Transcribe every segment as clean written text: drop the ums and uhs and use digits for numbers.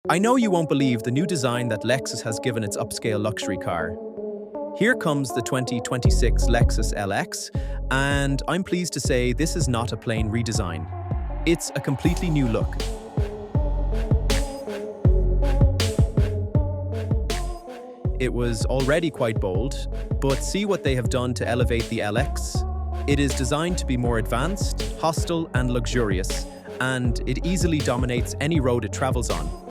I know you won't believe the new design that Lexus has given its upscale luxury car. Here comes the 2026 Lexus LX, and I'm pleased to say this is not a plain redesign. It's a completely new look. It was already quite bold, but see what they have done to elevate the LX. It is designed to be more advanced, hostile, and luxurious, and it easily dominates any road it travels on.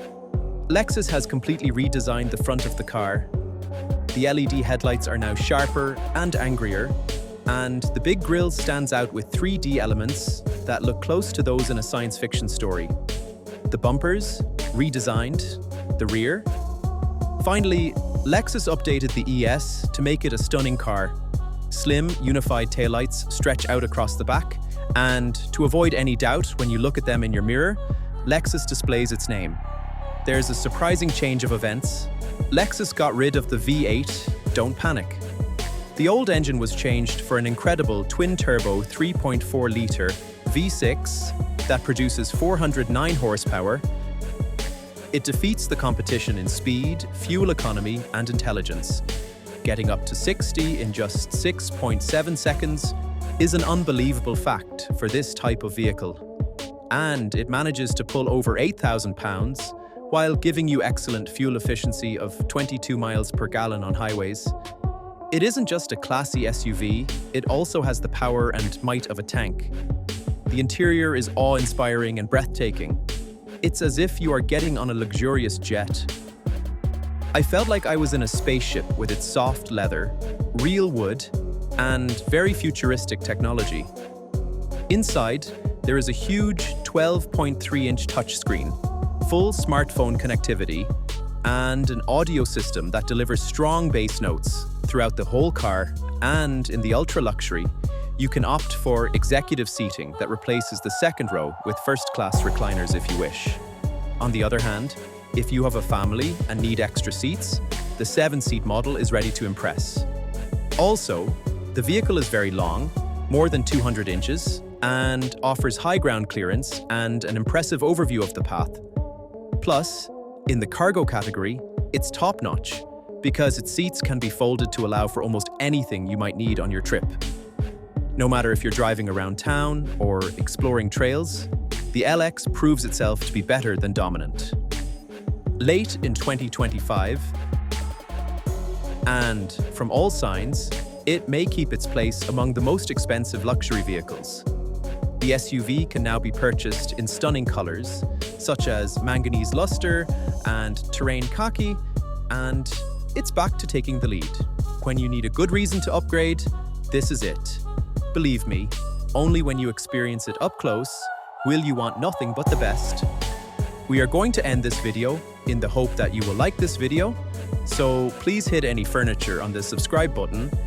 Lexus has completely redesigned the front of the car. The LED headlights are now sharper and angrier, and the big grille stands out with 3D elements that look close to those in a science fiction story. The bumpers, redesigned, the rear. Finally, Lexus updated the ES to make it a stunning car. Slim, unified taillights stretch out across the back, and to avoid any doubt when you look at them in your mirror, Lexus displays its name. There's a surprising change of events. Lexus got rid of the V8, don't panic. The old engine was changed for an incredible twin-turbo 3.4-litre V6 that produces 409 horsepower. It defeats the competition in speed, fuel economy, and intelligence. Getting up to 60 in just 6.7 seconds is an unbelievable fact for this type of vehicle. And it manages to pull over 8,000 pounds while giving you excellent fuel efficiency of 22 miles per gallon on highways. It isn't just a classy SUV, it also has the power and might of a tank. The interior is awe-inspiring and breathtaking. It's as if you are getting on a luxurious jet. I felt like I was in a spaceship with its soft leather, real wood, and very futuristic technology. Inside, there is a huge 12.3-inch touchscreen, full smartphone connectivity, and an audio system that delivers strong bass notes throughout the whole car. And in the ultra-luxury, you can opt for executive seating that replaces the second row with first-class recliners if you wish. On the other hand, if you have a family and need extra seats, the 7-seat model is ready to impress. Also, the vehicle is very long, more than 200 inches, and offers high ground clearance and an impressive overview of the path. Plus, in the cargo category, it's top-notch because its seats can be folded to allow for almost anything you might need on your trip. No matter if you're driving around town or exploring trails, the LX proves itself to be better than dominant. Late in 2025, and from all signs, it may keep its place among the most expensive luxury vehicles. The SUV can now be purchased in stunning colors, such as manganese luster and terrain khaki, and it's back to taking the lead. When you need a good reason to upgrade, this is it. Believe me, only when you experience it up close will you want nothing but the best. We are going to end this video in the hope that you will like this video, so please hit any furniture on the subscribe button